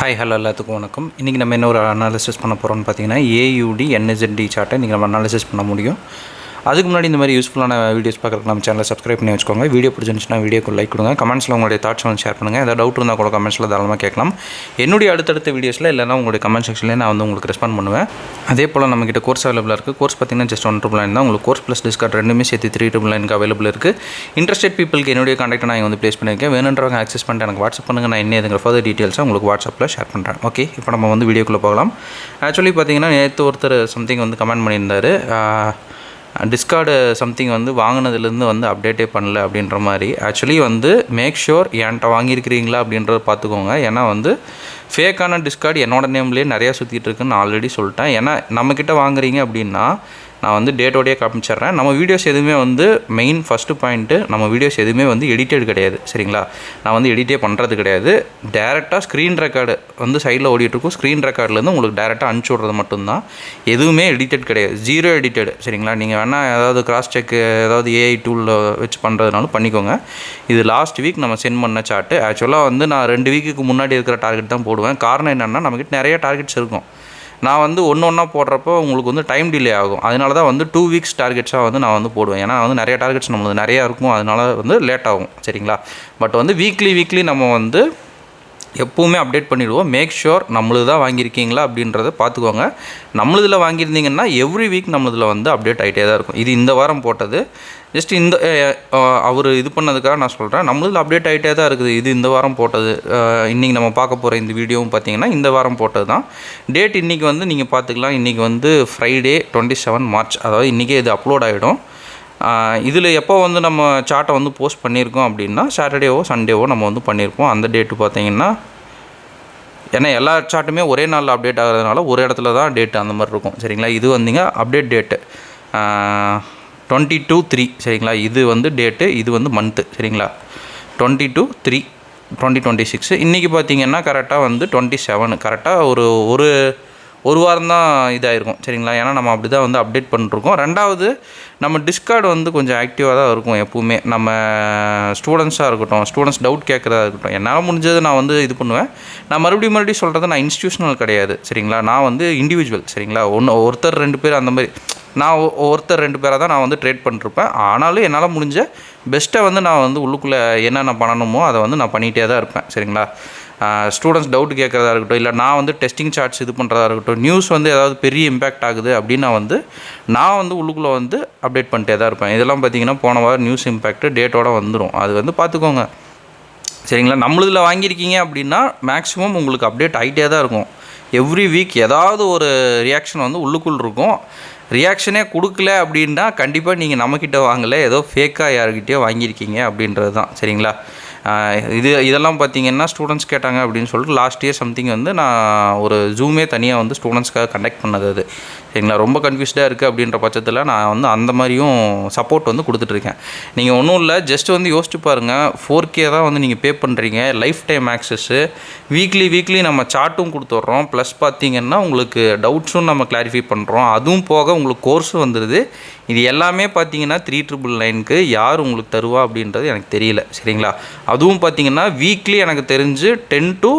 Hi hello எல்லாத்துக்கும் வணக்கம். இன்றைக்கி நம்ம என்ன ஒரு அனாலிசிஸ் பண்ண போகிறோம்னு பார்த்தீங்கன்னா ஏயுடி என்எஸ்என்டி சார்ட்டை இன்றைக்கி நம்ம அனாலிசிஸ் பண்ண முடியும். அதுக்கு முன்னாடி இந்த மாதிரி யூஸ்ஃபுல்லான வீடியோஸ் பார்க்குறதுக்கு நம்ம சேனலை சப்ஸ்கிரைப் பண்ணி வச்சுக்கோங்க. வீடியோ பிடிச்சிருந்துச்சுன்னா வீடியோக்கு லைக் கொடுங்க. கமெண்ட்ஸில் உங்களுடைய தாட்ஸ் வந்து ஷேர் பண்ணுங்கள். ஏதாவது டவுட் இருந்தால் கூட கமெண்ட்ஸில் தாராளமாக கேட்கலாம். என்னுடைய அடுத்தடுத்த வீடியோஸில் இல்லைனா உங்களுடைய கமெண்ட் செக்ஷன்லேயே நான் வந்து உங்களுக்கு ரெஸ்பாண்ட் பண்ணுவேன். அதே போல் நம்மகிட்ட கோர்ஸ் அவைலபிளாக இருக்குது. கோர்ஸ் பார்த்திங்கன்னா ஜஸ்ட் 1,999 தான். உங்களுக்கு கோர்ஸ் ப்ளஸ் டிஸ்கவுண்ட் ரெண்டுமே சேர்த்து 3,999 அவைலபிள் இருக்குது. இன்ட்ரெஸ்டட் பீப்புளுக்கு என்னுடைய கான்டாக்ட் நான் வந்து ப்ளேஸ் பண்ணியிருக்கேன். வேணுன்றவங்க ஆக்சஸ் பண்ணிட்டு எனக்கு வாட்ஸ்அப் பண்ணுங்கள். நான் என்ன எதுங்கிற ஃபர்தர் டீட்டெயில்ஸாக உங்களுக்கு வாட்ஸ்அப்பில் ஷேர் பண்ணுறேன். ஓகே, இப்போ நம்ம வந்து வீடியோக்குள்ளே போகலாம். ஆக்சுவலி பார்த்திங்கன்னா நேற்று ஒருத்தர் சம்திங் வந்து கமெண்ட் பண்ணியிருந்தார். டிஸ்கார்டு சம்திங் வந்து வாங்கினதுலேருந்து வந்து அப்டேட்டே பண்ணல அப்படின்ற மாதிரி. ஆக்சுவலி வந்து மேக் ஷூர் என்கிட்ட வாங்கியிருக்கிறீங்களா அப்படின்றத பார்த்துக்கோங்க. ஏன்னா வந்து ஃபேக்கான டிஸ்கார்டு என்னோடய நேம்லேயே நிறையா சுற்றிட்டு இருக்குன்னு நான் ஆல்ரெடி சொல்லிட்டேன். ஏன்னா நம்மக்கிட்ட வாங்குறீங்க அப்படின்னா நான் வந்து டேட்டோடையே காமிச்சிட்றேன். நம்ம வீடியோஸ் எதுவுமே வந்து மெயின் ஃபஸ்ட்டு பாயிண்ட்டு, நம்ம வீடியோஸ் எதுவுமே வந்து எடிட்டட் கிடையாது. சரிங்களா, நான் வந்து எடிட்டே பண்ணுறது கிடையாது. டேரெக்டாக ஸ்க்ரீன் ரெக்கார்டு வந்து சைடில் ஓடிட்டுருக்கும். ஸ்க்ரீன் ரெக்கார்ட்லேருந்து உங்களுக்கு டேரெக்டாக அனுப்பிச்சி விட்றது மட்டும்தான். எதுவுமே எடிட்டட் கிடையாது, ஜீரோ எடிட்டட். சரிங்களா, நீங்கள் வேணால் ஏதாவது கிராஸ் செக்கு ஏதாவது ஏஐ டூலில் வச்சு பண்ணுறதுனாலும் பண்ணிக்கோங்க. இது லாஸ்ட் வீக் நம்ம சென்ட் பண்ண சார்ட்டு. ஆக்சுவலாக வந்து நான் 2 வீக்குக்கு முன்னாடி இருக்கிற டார்கெட் தான் போடுவேன். காரணம் என்னென்னா நம்மக்கிட்ட நிறைய டார்கெட்ஸ் இருக்கும். நான் வந்து ஒன்றா போடுறப்போ உங்களுக்கு வந்து டைம் டிலே ஆகும். அதனால தான் வந்து 2 வீக்ஸ் டார்கெட்ஸாக வந்து நான் வந்து போடுவேன். ஏன்னா வந்து நிறைய டார்கெட்ஸ் நம்மளுக்கு நிறையா இருக்கும், அதனால வந்து லேட் ஆகும். சரிங்களா, பட் வந்து வீக்லி நம்ம வந்து எப்போவுமே அப்டேட் பண்ணிவிடுவோம். மேக் ஷுர் நம்மளுது தான் வாங்கியிருக்கீங்களா அப்படின்றத பார்த்துக்கோங்க. நம்மளதில் வாங்கியிருந்தீங்கன்னா எவ்ரி வீக் நம்மளதில் வந்து அப்டேட் ஆகிட்டே தான் இருக்கும். இது இந்த வாரம் போட்டது. ஜஸ்ட் இந்த அவர் இது பண்ணதுக்காக நான் சொல்கிறேன். நம்மளதில் அப்டேட் ஆகிட்டே தான் இருக்குது. இது இந்த வாரம் போட்டது. இன்றைக்கி நம்ம பார்க்க போகிற இந்த வீடியோவும் பார்த்திங்கன்னா இந்த வாரம் போட்டது தான். டேட் இன்றைக்கி வந்து நீங்கள் பார்த்துக்கலாம். இன்றைக்கி வந்து ஃப்ரைடே 27 மார்ச், அதாவது இன்றைக்கே இது அப்லோட் ஆகிடும். இதில் எப்போ வந்து நம்ம சார்ட்டை வந்து போஸ்ட் பண்ணியிருக்கோம் அப்படின்னா சாட்டர்டேவோ சண்டேவோ நம்ம வந்து பண்ணியிருப்போம். அந்த டேட்டு பார்த்திங்கன்னா, ஏன்னா எல்லா சார்ட்டுமே ஒரே நாளில் அப்டேட் ஆகிறதுனால ஒரு இடத்துல தான் டேட்டு அந்த மாதிரி இருக்கும். சரிங்களா, இது வந்தீங்க அப்டேட் டேட்டு 22/3. சரிங்களா, இது வந்து டேட்டு, இது வந்து மந்த்து. சரிங்களா, 22/3/2026. இன்றைக்கி பார்த்திங்கன்னா கரெக்டாக வந்து 27. கரெக்டாக ஒரு வாரம் தான் இதாகிருக்கும். சரிங்களா, ஏன்னா நம்ம அப்படி தான் வந்து அப்டேட் பண்ணிருக்கோம். ரெண்டாவது, நம்ம டிஸ்கார்டு வந்து கொஞ்சம் ஆக்டிவாக தான் இருக்கும் எப்போவுமே. நம்ம ஸ்டூடெண்ட்ஸாக இருக்கட்டும், ஸ்டூடெண்ட்ஸ் டவுட் கேட்குறதா இருக்கட்டும், என்னால் முடிஞ்சது நான் வந்து இது பண்ணுவேன். நான் மறுபடியும் சொல்கிறது, நான் இன்ஸ்டியூஷனல் கிடையாது. சரிங்களா, நான் வந்து இண்டிவிஜுவல். சரிங்களா, ஒருத்தர் 2 பேர் அந்த மாதிரி, நான் ஒருத்தர் 2 பேராக தான் நான் வந்து ட்ரேட் பண்ணிருப்பேன். ஆனாலும் என்னால் முடிஞ்ச பெஸ்ட்டை வந்து நான் வந்து உள்ளுக்குள்ளே என்னென்ன பண்ணணுமோ அதை வந்து நான் பண்ணிகிட்டே தான் இருப்பேன். சரிங்களா, ஸ்டூடெண்ட்ஸ் டவுட் கேட்குறதா இருக்கட்டும், இல்லை நான் வந்து டெஸ்டிங் சார்ட்ஸ் இது பண்ணுறதா இருக்கட்டும், நியூஸ் வந்து ஏதாவது பெரிய இம்பேக்ட் ஆகுது அப்படின்னா நான் வந்து உள்ளுக்குள்ளே வந்து அப்டேட் பண்ணிட்டே தான் இருப்பேன். இதெல்லாம் பார்த்திங்கன்னா போன வாரம் நியூஸ் இம்பேக்ட் டேட்டோடு வந்துடும். அது வந்து பார்த்துக்கோங்க. சரிங்களா, நம்மளதில் வாங்கியிருக்கீங்க அப்படின்னா மேக்ஸிமம் உங்களுக்கு அப்டேட் ஆகிட்டே தான் இருக்கும். எவ்ரி வீக் ஏதாவது ஒரு ரியாக்ஷன் வந்து உள்ளுக்குள் இருக்கும். ரியாக்ஷனே கொடுக்கல அப்படின்னா கண்டிப்பாக நீங்கள் நம்மக்கிட்ட வாங்கலை, ஏதோ ஃபேக்காக யாருக்கிட்டேயோ வாங்கியிருக்கீங்க அப்படின்றது தான். சரிங்களா, இதெல்லாம் பார்த்திங்கன்னா ஸ்டூடெண்ட்ஸ் கேட்டாங்க அப்படின்னு சொல்லிட்டு லாஸ்ட் இயர் சம்திங் வந்து நான் ஒரு ஜூமே தனியாக வந்து ஸ்டூடெண்ட்ஸ்க்காக கண்டக்ட் பண்ணது. அது சரிங்களா, ரொம்ப கன்ஃபியூஸ்டாக இருக்குது அப்படின்ற பட்சத்தில் நான் வந்து அந்த மாதிரியும் சப்போர்ட் வந்து கொடுத்துட்ருக்கேன். நீங்கள் ஒன்றும் இல்லை, ஜஸ்ட் வந்து யோசிச்சு பாருங்கள். 4K தான் வந்து நீங்கள் பே பண்ணுறீங்க, லைஃப் டைம் ஆக்சஸ்ஸு, வீக்லி நம்ம சார்ட்டும் கொடுத்துட்றோம், ப்ளஸ் பார்த்திங்கன்னா உங்களுக்கு டவுட்ஸும் நம்ம கிளாரிஃபை பண்ணுறோம். அதுவும் போக உங்களுக்கு கோர்ஸும் வந்துடுது. இது எல்லாமே பார்த்திங்கன்னா 3,999க்கு யார் உங்களுக்கு தருவா அப்படின்றது எனக்கு தெரியல. சரிங்களா, அதுவும் பார்த்திங்கன்னா வீக்லி எனக்கு தெரிஞ்சு 10 to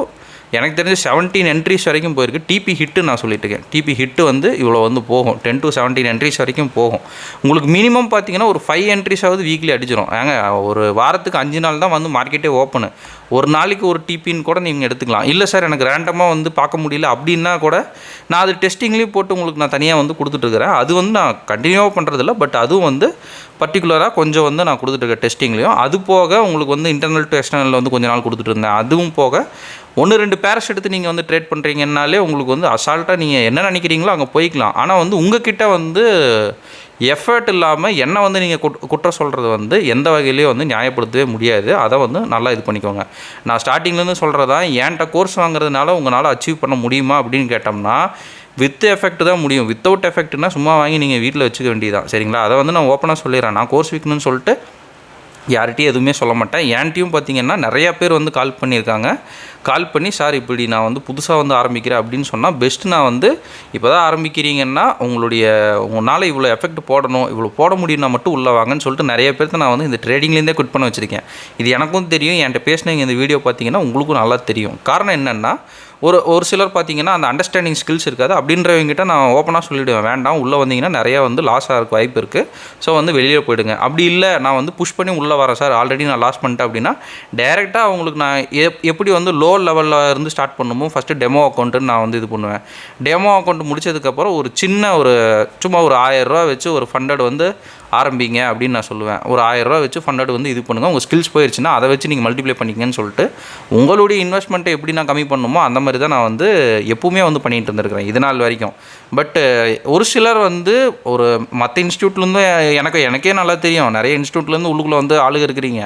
17 என்ட்ரிஸ் வரைக்கும் போயிருக்கு. டிபி ஹிட்டு நான் சொல்லிட்டு இருக்கேன். டிபி ஹிட்டு வந்து இவ்வளோ வந்து போகும், 10 to 17 என்ட்ரிஸ் வரைக்கும் போகும். உங்களுக்கு மினிமம் பார்த்திங்கன்னா ஒரு 5 என்ட்ரிஸாவது வீக்லி அடிச்சிடும். ஏங்க, ஒரு வாரத்துக்கு 5 நாள் தான் வந்து மார்க்கெட்டே ஓப்பனு. ஒரு நாளைக்கு ஒரு டிபின்னு கூட நீங்கள் எடுத்துக்கலாம். இல்லை சார் எனக்கு ரேண்டமாக வந்து பார்க்க முடியல அப்படின்னா கூட நான் அது டெஸ்டிங்லேயும் போட்டு உங்களுக்கு நான் தனியாக வந்து கொடுத்துட்ருக்கிறேன். அது வந்து நான் கண்டினியூவாக பண்ணுறதில்ல, பட் அதுவும் வந்து பர்டிகுலராக கொஞ்சம் வந்து நான் கொடுத்துட்ருக்கேன் டெஸ்டிங்லேயும். அது போக உங்களுக்கு வந்து இன்டர்னல் டு எக்ஸ்டர்னல் வந்து கொஞ்ச நாள் கொடுத்துட்டு இருந்தேன். அதுவும் போக 1-2 பேர்ஸ் எடுத்து நீங்கள் வந்து ட்ரேட் பண்ணுறீங்கன்னாலே உங்களுக்கு வந்து அசால்ட்டாக நீங்கள் என்ன நினைக்கிறீங்களோ அங்கே போய்க்கலாம். ஆனால் வந்து உங்கள்கிட்ட வந்து எஃபர்ட் இல்லாமல் என்ன வந்து நீங்கள் குற்றம் சொல்கிறது வந்து எந்த வகையிலையும் வந்து நியாயப்படுத்தவே முடியாது. அதை வந்து நல்லா இது பண்ணிக்கோங்க. நான் ஸ்டார்டிங்லேருந்து சொல்கிறதா, என்கிட்ட கோர்ஸ் வாங்குறதுனால உங்களால் அச்சீவ் பண்ண முடியுமா அப்படின்னு கேட்டோம்னா வித் எஃபெக்ட் தான் முடியும். வித்தவுட் எஃபெக்ட்னா சும்மா வாங்கி நீங்கள் வீட்டில் வச்சுக்க வேண்டியதான். சரிங்களா, அதை வந்து நான் ஓப்பனாக சொல்லிடுறேன். நான் கோர்ஸ் விற்கணும்னு சொல்லிட்டு யார்கிட்டையும் எதுவுமே சொல்ல மாட்டேன். என்கிட்டையும் பார்த்திங்கன்னா நிறையா பேர் வந்து கால் பண்ணியிருக்காங்க. கால் பண்ணி சார் இப்படி நான் வந்து புதுசாக வந்து ஆரம்பிக்கிறேன் அப்படின்னு சொன்னால் பெஸ்ட்டு. நான் வந்து இப்போ தான் ஆரம்பிக்கிறீங்கன்னா உங்களால் இவ்வளோ எஃபெக்ட் போடணும், இவ்வளோ போட முடியும்னா மட்டும் உள்ளே வாங்கன்னு சொல்லிட்டு நிறைய பேர்த்த நான் வந்து இந்த ட்ரேடிங்லேருந்தே குட் பண்ண வச்சுருக்கேன். இது எனக்கும் தெரியும், என்கிட்ட பேசினீங்க இந்த வீடியோ பார்த்திங்கன்னா உங்களுக்கும் நல்லா தெரியும். காரணம் என்னென்னா ஒரு சிலர் பார்த்தீங்கன்னா அந்த அண்டர்ஸ்டாண்டிங் ஸ்கில்ஸ் இருக்காது. அப்படின்றவங்ககிட்ட நான் ஓப்பனாக சொல்லிவிடுவேன், வேண்டாம் உள்ளே வந்தீங்கன்னா நிறையா வந்து லாஸ் ஆகிறதுக்கு வாய்ப்பு இருக்குது, ஸோ வந்து வெளியே போயிடுங்க. அப்படி இல்லை நான் வந்து புஷ் பண்ணி உள்ளே வரேன் சார், ஆல்ரெடி நான் லாஸ் பண்ணிட்டேன் அப்படின்னா டேரெக்டாக அவங்களுக்கு நான் எப்படி வந்து லோ லெவலில் இருந்து ஸ்டார்ட் பண்ணுமோ ஃபஸ்ட்டு டெமோ அக்கௌண்ட்டுன்னு நான் வந்து இது பண்ணுவேன். டெமோ அக்கௌண்ட் முடிச்சதுக்கப்புறம் ஒரு சின்ன சும்மா ஒரு 1000 ரூபா வச்சு ஒரு ஃபண்டட் வந்து ஆரம்பிங்க அப்படின்னு நான் சொல்லுவேன். ஒரு 1000 ரூபா வச்சு ஃபண்டட் வந்து இது பண்ணுங்கள், உங்கள் ஸ்கில்ஸ் போயிடுச்சுன்னா அதை வச்சு நீங்கள் மல்டிப்ளை பண்ணிக்கங்கன்னு சொல்லிட்டு உங்களுடைய இன்வெஸ்ட்மெண்ட்டை எப்படி நான் கம்மி பண்ணணுமோ அந்த மாதிரி தான் நான் வந்து எப்பவுமே வந்து பண்ணிகிட்டு இருந்திருக்கிறேன் இது நாள் வரைக்கும். பட்டு ஒரு சிலர் வந்து ஒரு மற்ற இன்ஸ்டியூட்லேருந்து எனக்கே நல்லா தெரியும், நிறைய இன்ஸ்டியூட்லேருந்து உள்ளுக்குள்ளே வந்து ஆளுங்க இருக்கிறீங்க.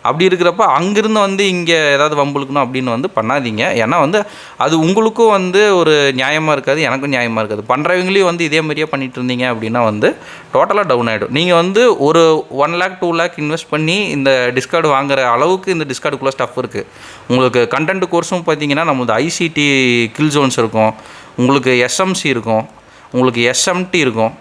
அப்படி இருக்கிறப்ப அங்கேருந்து வந்து இங்கே ஏதாவது வம்புழுக்கணும் அப்படின்னு வந்து பண்ணாதீங்க. ஏன்னா வந்து அது உங்களுக்கும் வந்து ஒரு நியாயமாக இருக்காது, எனக்கும் நியாயமாக இருக்காது. பண்ணுறவங்களையும் வந்து இதே மாதிரியே பண்ணிகிட்டு இருந்தீங்க அப்படின்னா வந்து டோட்டலாக டவுன் ஆகிடும். நீங்கள் வந்து ஒரு 1 lakh 2 lakh இன்வெஸ்ட் பண்ணி இந்த டிஸ்கார்டு வாங்குற அளவுக்கு இந்த டிஸ்கார்டுக்குள்ளே ஸ்டஃப் இருக்குது. உங்களுக்கு கண்டென்ட் கோர்ஸும் பார்த்தீங்கன்னா நம்மளது ஐசிடி கில் ஜோன்ஸ் இருக்கும், உங்களுக்கு எஸ்எம்சி இருக்கும், உங்களுக்கு எஸ்எம்டி இருக்கும்,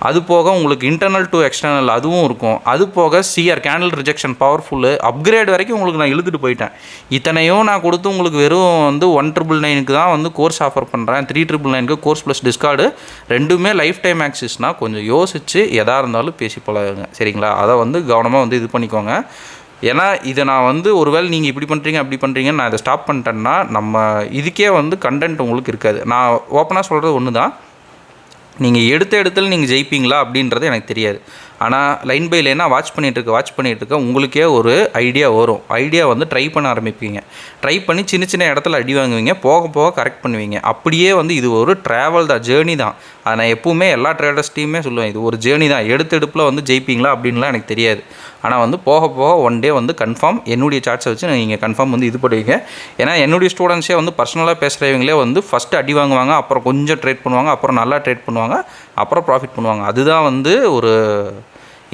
அது போக உங்களுக்கு இன்டர்னல் டு எக்ஸ்டர்னல் அதுவும் இருக்கும். அது போக CR candle rejection powerful upgrade வரைக்கும் உங்களுக்கு நான் இழுத்துட்டு போயிட்டேன். இத்தனையும் நான் கொடுத்து உங்களுக்கு வெறும் வந்து 1,999 தான் வந்து கோர்ஸ் ஆஃபர் பண்ணுறேன். 3,999 கோர்ஸ் ப்ளஸ் டிஸ்கார்டு ரெண்டுமே லைஃப் டைம் ஆக்சிஸ்னால் கொஞ்சம் யோசித்து எதாக இருந்தாலும் பேசி பழகுங்க, சரிங்களா? அதை வந்து கவனமாக வந்து இது பண்ணிக்கோங்க. ஏன்னா இதை நான் வந்து ஒருவேளை நீங்கள் இப்படி பண்ணுறீங்க அப்படி பண்ணுறீங்கன்னு நான் இதை ஸ்டாப் பண்ணிட்டேன்னா நம்ம இதுக்கே வந்து கண்டென்ட் உங்களுக்கு இருக்காது. நான் ஓப்பனாக சொல்கிறது ஒன்று தான், நீங்கள் எடுத்த இடத்துல நீங்கள் ஜெயிப்பீங்களா அப்படின்றது எனக்கு தெரியாது. ஆனால் லைன் பை லைனாக வாட்ச் பண்ணிகிட்டு இருக்க உங்களுக்கே ஒரு ஐடியா வரும். ஐடியா வந்து ட்ரை பண்ண ஆரம்பிப்பீங்க. ட்ரை பண்ணி சின்ன சின்ன இடத்துல அடி வாங்குவீங்க, போக போக கரெக்ட் பண்ணுவீங்க. அப்படியே வந்து இது ஒரு ட்ராவல் தான், ஜேர்னி தான். அதை நான் எப்பவுமே எல்லா ட்ரேடர்ஸ்டையுமே சொல்லுவேன், இது ஒரு ஜேர்னி தான். எடுப்பில் வந்து ஜெயிப்பீங்களா அப்படின்லாம் எனக்கு தெரியாது. ஆனால் வந்து போக போக ஒன் டே வந்து கன்ஃபார்ம் என்னுடைய சார்ட்ஸை வச்சு நீங்கள் கன்ஃபார்ம் வந்து இது பண்ணுவீங்க. ஏன்னா என்னுடைய ஸ்டூடெண்ட்ஸே வந்து பர்சனலாக பேசுகிறவங்களே வந்து ஃபஸ்ட்டு அடி வாங்குவாங்க, அப்புறம் கொஞ்சம் ட்ரேட் பண்ணுவாங்க, அப்புறம் நல்லா ட்ரேட் பண்ணுவாங்க, அப்புறம் ப்ராஃபிட் பண்ணுவாங்க. அதுதான் வந்து ஒரு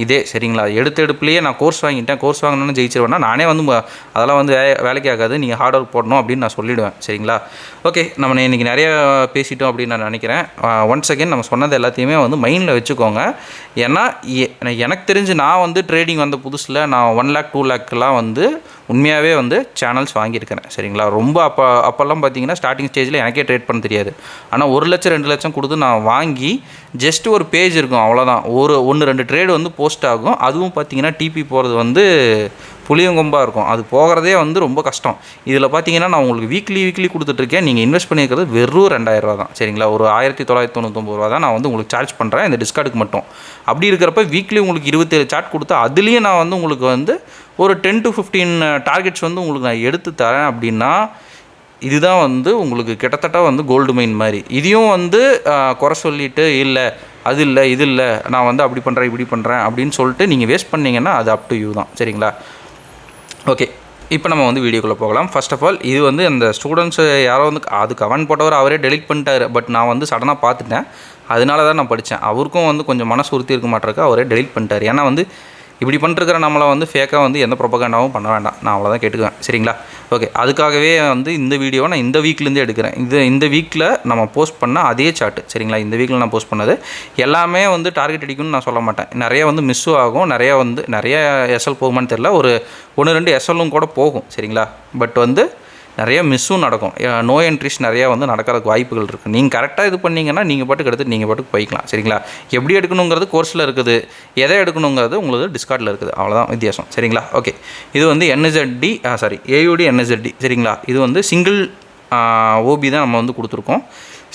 இதே, சரிங்களா? எடுப்புலேயே நான் கோர்ஸ் வாங்கினோன்னு ஜெயிச்சிருவேன்னா நானே வந்து அதெல்லாம் வந்து வேலைக்கு ஆகாது, நீங்கள் ஹார்ட் ஒர்க் போடணும் அப்படின்னு நான் சொல்லிவிடுவேன், சரிங்களா? ஓகே, நம்ம இன்றைக்கி நிறையா பேசிட்டோம் அப்படின்னு நான் நினைக்கிறேன். ஒன்ஸ் அகெயின் நம்ம சொன்னது எல்லாத்தையுமே வந்து மைண்டில் வச்சுக்கோங்க. ஏன்னா எனக்கு தெரிஞ்சு நான் வந்து ட்ரேடிங் வந்த புதுசில் நான் 1 lakh 2 lakh வந்து உண்மையாகவே வந்து சேனல்ஸ் வாங்கியிருக்கிறேன், சரிங்களா? ரொம்ப அப்போல்லாம் பார்த்தீங்கன்னா ஸ்டார்டிங் ஸ்டேஜில் எனக்கே ட்ரேட் பண்ண தெரியாது. ஆனால் 1 லட்சம் 2 லட்சம் கொடுத்து நான் வாங்கி ஜஸ்ட் ஒரு பேஜ் இருக்கும், அவ்வளோதான். 1-2 ட்ரேடு வந்து போஸ்ட் ஆகும். அதுவும் பார்த்தீங்கன்னா டிபி போகிறது வந்து புளியங்கொம்பாக இருக்கும். அது போகிறதே வந்து ரொம்ப கஷ்டம். இதில் பார்த்தீங்கன்னா நான் உங்களுக்கு வீக்லி கொடுத்துட்ருக்கேன். நீங்கள் இன்வெஸ்ட் பண்ணியிருக்கிறது வெறும் 2000 ரூபா தான், சரிங்களா? ஒரு 1999 ரூபா தான் நான் வந்து உங்களுக்கு சார்ஜ் பண்ணுறேன் இந்த டிஸ்கார்டுக்கு மட்டும். அப்படி இருக்கிறப்ப வீக்லி உங்களுக்கு 27 சார்ட் கொடுத்து அதுலேயும் நான் வந்து உங்களுக்கு வந்து ஒரு 10 to 15 டார்கெட்ஸ் வந்து உங்களுக்கு நான் எடுத்து தரேன் அப்படின்னா இதுதான் வந்து உங்களுக்கு கிட்டத்தட்ட வந்து கோல்டு மைன் மாதிரி. இதையும் வந்து குறை சொல்லிவிட்டு இல்லை அது இல்லை இது இல்லை நான் வந்து அப்படி பண்ணுறேன் இப்படி பண்ணுறேன் அப்படின்னு சொல்லிட்டு நீங்கள் வேஸ்ட் பண்ணிங்கன்னா அது அப் டு யூ தான், சரிங்களா? ஓகே, இப்போ நம்ம வந்து வீடியோக்குள்ளே போகலாம். ஃபர்ஸ்ட் ஆஃப் ஆல் இது வந்து அந்த ஸ்டூடெண்ட்ஸு யாரோ வந்து அது கமெண்ட் போட்டவர் அவரே டெலிட் பண்ணிட்டார். பட் நான் வந்து சடனாக பார்த்துட்டேன், அதனால தான் நான் படித்தேன். அவருக்கும் வந்து கொஞ்சம் மனசு உறுத்தி இருக்க மாட்டிருக்கு, அவரே டெலிட் பண்ணிட்டார். ஏன்னா வந்து இப்படி பண்ணிருக்கிற நம்மளை வந்து ஃபேக்காக வந்து எந்த ப்ரொபகண்டாவும் பண்ண வேண்டாம், நான் அவ்வளோதான் கேட்டுக்குவேன், சரிங்களா? ஓகே, அதுக்காகவே வந்து இந்த வீடியோவை நான் இந்த வீக்லேருந்தே எடுக்கிறேன். இந்த வீக்கில் நம்ம போஸ்ட் பண்ண அதே சார்ட்டு, சரிங்களா? இந்த வீக்கில் நான் போஸ்ட் பண்ணது எல்லாமே வந்து டார்கெட் அடிக்கும்னு நான் சொல்ல மாட்டேன். நிறைய வந்து மிஸ்ஸும் ஆகும், நிறைய எஸ்எல் போகுமான்னு தெரியல, ஒரு 1-2 எஸ்எல்லும் கூட போகும், சரிங்களா? பட் வந்து நிறைய மிஸ்ஸும் நடக்கும், நோ என்ட்ரிஸ் நிறையா வந்து நடக்கிறதுக்கு வாய்ப்புகள் இருக்குது. நீங்கள் கரெக்டாக இது பண்ணிங்கன்னா நீங்கள் பாட்டுக்கு எடுத்து நீங்கள் பாட்டுக்கு போய்க்கலாம், சரிங்களா? எப்படி எடுக்கணுங்கிறது கோர்ஸில் இருக்குது, எதை எடுக்கணுங்கிறது உங்களுக்கு டிஸ்கார்டில் இருக்குது, அவ்வளோதான் வித்தியாசம், சரிங்களா? ஓகே, இது வந்து AUD NSZD, சரிங்களா? இது வந்து சிங்கிள் ஓபி தான் நம்ம வந்து கொடுத்துருக்கோம்.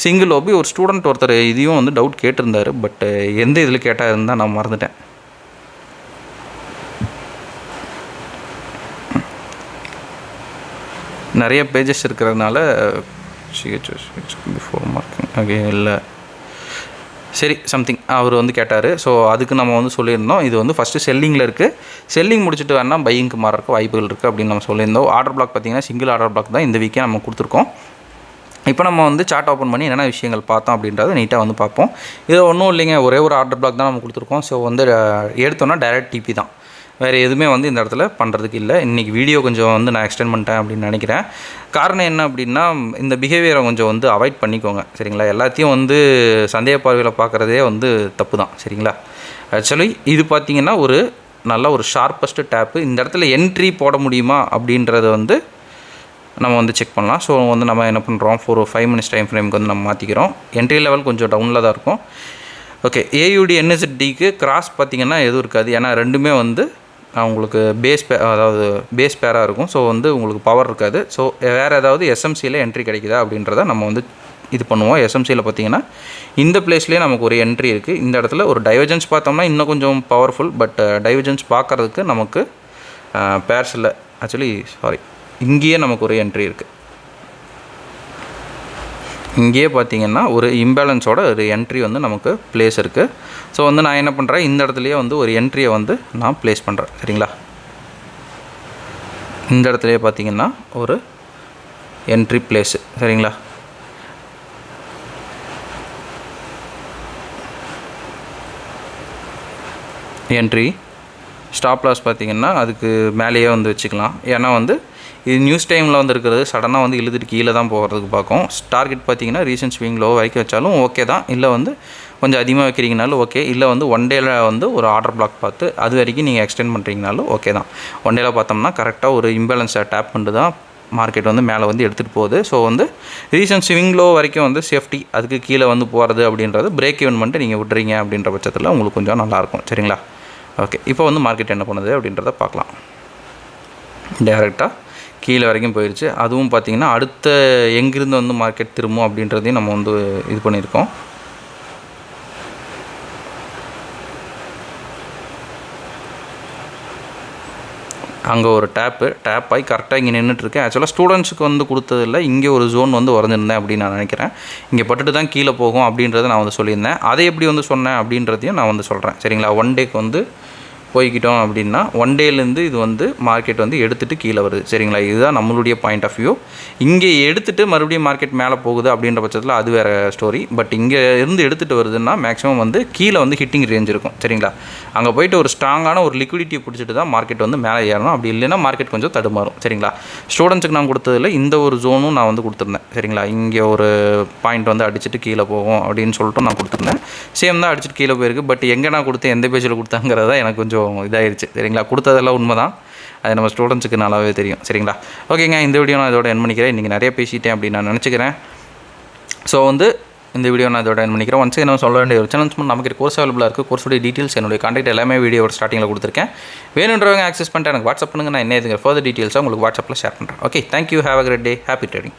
Single OP. ஒரு ஸ்டூடெண்ட் ஒருத்தர் இதையும் வந்து டவுட் கேட்டிருந்தார், பட் எந்த இதில் கேட்டால் தான் நான் மறந்துட்டேன். நிறைய பேஜஸ் இருக்கிறதுனால பிஃபோர் மார்க்கிங் ஓகே இல்லை, சரி சம்திங் அவர் வந்து கேட்டார். ஸோ அதுக்கு நம்ம வந்து சொல்லியிருந்தோம் இது வந்து ஃபஸ்ட்டு செல்லிங்கில் இருக்குது, செல்லிங் முடிச்சுட்டு வேணால் பையிங்க்கு மாறக்கு வாய்ப்புகள் இருக்குது அப்படின்னு நம்ம சொல்லியிருந்தோம். ஆர்டர் பிளாக் பார்த்திங்கன்னா சிங்கிள் ஆர்டர் பிளாக் தான் இந்த வீக்கே நம்ம கொடுத்துருக்கோம். இப்போ நம்ம வந்து சார்ட் ஓப்பன் பண்ணி என்னென்ன விஷயங்கள் பார்த்தோம் அப்படின்றத நீட்டாக வந்து பார்ப்போம். இது ஒன்றும் இல்லைங்க, ஒரே ஒரு ஆர்டர் பிளாக் தான் நம்ம கொடுத்துருக்கோம். ஸோ வந்து எடுத்தோன்னா டைரக்ட் டிபி தான், வேறு எதுவுமே வந்து இந்த இடத்துல பண்ணுறதுக்கு இல்லை. இன்றைக்கி வீடியோ கொஞ்சம் வந்து நான் எக்ஸ்டெண்ட் பண்ணிட்டேன் அப்படின்னு நினைக்கிறேன். காரணம் என்ன அப்படின்னா இந்த பிஹேவியரை கொஞ்சம் வந்து அவாய்ட் பண்ணிக்கோங்க, சரிங்களா? எல்லாத்தையும் வந்து சந்தேக பார்வையில் பார்க்குறதே வந்து தப்பு தான், சரிங்களா? ஆக்சுவலி இது பார்த்திங்கன்னா ஒரு நல்ல ஒரு ஷார்ப்பஸ்ட்டு டேப்பு. இந்த இடத்துல என்ட்ரி போட முடியுமா அப்படின்றத வந்து நம்ம வந்து செக் பண்ணலாம். ஸோ வந்து நம்ம என்ன பண்ணுறோம், 5 மினிட்ஸ் டைம் ஃப்ரேமுக்கு வந்து நம்ம மாற்றிக்கிறோம். என்ட்ரி லெவல் கொஞ்சம் டவுனில் தான் இருக்கும். ஓகே, ஏயுடி என்எஸ்டிக்கு கிராஸ் பார்த்திங்கன்னா எதுவும் இருக்காது. ஏன்னா ரெண்டுமே வந்து உங்களுக்கு அதாவது பேஸ் பேராக இருக்கும். ஸோ வந்து உங்களுக்கு பவர் இருக்காது. ஸோ வேறு ஏதாவது எஸ்எம்சியில் என்ட்ரி கிடைக்குதா அப்படின்றத நம்ம வந்து இது பண்ணுவோம். எஸ்எம்சியில் பார்த்திங்கன்னா இந்த பிளேஸ்லேயே நமக்கு ஒரு என்ட்ரி இருக்குது. இந்த இடத்துல ஒரு டைவர்ஜென்ஸ் பார்த்தோம்னா இன்னும் கொஞ்சம் பவர்ஃபுல். பட் டைவர்ஜென்ஸ் பார்க்குறதுக்கு நமக்கு பேர்ஸில் இங்கேயே நமக்கு ஒரு என்ட்ரி இருக்குது. இங்கேயே பார்த்திங்கன்னா ஒரு இம்பேலன்ஸோட ஒரு என்ட்ரி வந்து நமக்கு ப்ளேஸ் இருக்குது. ஸோ வந்து நான் என்ன பண்ணுறேன், இந்த இடத்துலையே வந்து ஒரு என்ட்ரியை வந்து நான் ப்ளேஸ் பண்ணுறேன். சரிங்களா, இந்த இடத்துலையே பார்த்திங்கன்னா ஒரு என்ட்ரி ப்ளேஸு. சரிங்களா, என்ட்ரி ஸ்டாப் லாஸ் பார்த்திங்கன்னா அதுக்கு மேலேயே வந்து வச்சுக்கலாம். ஏன்னா வந்து இது நியூஸ் டைமில் வந்து இருக்கிறது சடனாக வந்து இழுத்துட்டு கீழே தான் போகிறதுக்கு பார்க்கும். டார்கெட் பார்த்திங்கன்னா ரீசன்ட் ஸ்விங் லோ வரைக்கும் வச்சாலும் ஓகே தான். இல்லை வந்து கொஞ்சம் அதிகமாக வைக்கிறீங்கனாலும் ஓகே. இல்லை வந்து ஒன் டேயில் வந்து ஒரு ஆர்டர் பிளாக் பார்த்து அது வரைக்கும் நீங்கள் எக்ஸ்டெண்ட் பண்ணுறீங்கனாலும் ஓகே தான். ஒன் டேயில் பார்த்தோம்னா கரெக்டாக ஒரு இம்பேலன்ஸை டேப் பண்ணிட்டு தான் மார்க்கெட் வந்து மேலே வந்து எடுத்துகிட்டு போகுது. ஸோ வந்து ரீசன்ட் ஸ்விங் லோ வரைக்கும் வந்து சேஃப்டி, அதுக்கு கீழே வந்து போகிறது அப்படின்றது பிரேக் ஈவன் பண்ணிட்டு நீங்கள் விட்றீங்க அப்படின்ற பட்சத்தில் உங்களுக்கு கொஞ்சம் நல்லாயிருக்கும். சரிங்களா, ஓகே. இப்போ வந்து மார்க்கெட் என்ன பண்ணுது அப்படின்றத பார்க்கலாம். டேரெக்டாக கீழே வரைக்கும் போயிடுச்சு. அதுவும் பார்த்திங்கன்னா அடுத்த எங்கிருந்து வந்து மார்க்கெட் திரும்பும் அப்படின்றதையும் நம்ம வந்து இது பண்ணியிருக்கோம். அங்கே ஒரு டேப் ஆகி கரெக்டாக இங்கே நின்றுட்டுருக்கேன். ஆக்சுவலாக ஸ்டூடெண்ட்ஸுக்கு வந்து கொடுத்ததில்ல, இங்கே ஒரு ஜோன் வந்து வரைஞ்சிருந்தேன் அப்படின்னு நான் நினைக்கிறேன். இங்கே பட்டுட்டு தான் கீழே போகும் அப்படின்றத நான் வந்து சொல்லியிருந்தேன். அதை எப்படி வந்து சொன்னேன் அப்படின்றதையும் நான் வந்து சொல்கிறேன். சரிங்களா, ஒன் டேக்கு வந்து போய்கிட்டோம் அப்படின்னா ஒன் டேலேருந்து இது வந்து மார்க்கெட் வந்து எடுத்துகிட்டு கீழே வருது. சரிங்களா, இதுதான் நம்மளுடைய பாயிண்ட் ஆஃப் வியூ. இங்கே எடுத்துகிட்டு மறுபடியும் மார்க்கெட் மேலே போகுது அப்படின்ற பட்சத்தில் அது வேறு ஸ்டோரி. பட் இங்கே இருந்து எடுத்துகிட்டு வருதுன்னா மேக்ஸிமம் வந்து கீழே வந்து ஹிட்டிங் ரேஞ்ச் இருக்கும். சரிங்களா, அங்கே போய்ட்டு ஒரு ஸ்ட்ராங்கான ஒரு லிக்விடிட்டியை பிடிச்சிட்டு தான் மார்க்கெட் வந்து மேலே ஏறணும். அப்படி இல்லைன்னா மார்க்கெட் கொஞ்சம் தடுமாறும். சரிங்களா, ஸ்டூடெண்ட்ஸுக்கு நான் கொடுத்ததில் இந்த ஒரு ஜோனும் நான் வந்து கொடுத்துருந்தேன். சரிங்களா, இங்கே ஒரு பாயிண்ட் வந்து அடிச்சுட்டு கீழே போகும் அப்படின்னு சொல்லிட்டு நான் கொடுத்துருந்தேன். சேம் தான் அடிச்சுட்டு கீழே போயிருக்கு. பட் எங்கே நான் கொடுத்தேன், எந்த பேஜில் கொடுத்தாங்கிறத எனக்கு கொஞ்சம் இதாகிடுச்சு. சரிங்களா, கொடுத்ததெல்லாம் உண்மை தான், அது நம்ம ஸ்டூடெண்ட்ஸுக்கு நல்லாவே தெரியும். சரிங்களா, ஓகேங்க. இந்த வீடியோ நான் இதோட என் பண்ணிக்கிறேன். இன்றைக்கி நிறைய பேசிட்டேன் அப்படின்னு நான் நினச்சிக்கிறேன். ஸோ வந்து இந்த வீடியோ நான் இதோட என் பண்ணிக்கிறேன். ஒன்ஸ் என்ன சொல்ல வேண்டிய ஒரு சேனல்ஸ் நமக்கு கோர்ஸ் அவைலபிளாக இருக்குது. கோர்ஸோடைய டீட்டெயில்ஸ் என்னுடைய கான்டாக்ட் எல்லாமே வீடியோட ஸ்டார்டிங்கில் கொடுத்துருக்கேன். வேணுன்றவங்க ஆக்சஸ் பண்ணிட்டு எனக்கு வாட்ஸ்அப் பண்ணுங்கள். நான் என்ன இதுங்க ஃபர்தர் டீட்டெயில்ஸாக உங்களுக்கு வாட்ஸ்அப்பில் ஷேர் பண்ணுறேன். Okay, thank you. Have a great day. Happy trading.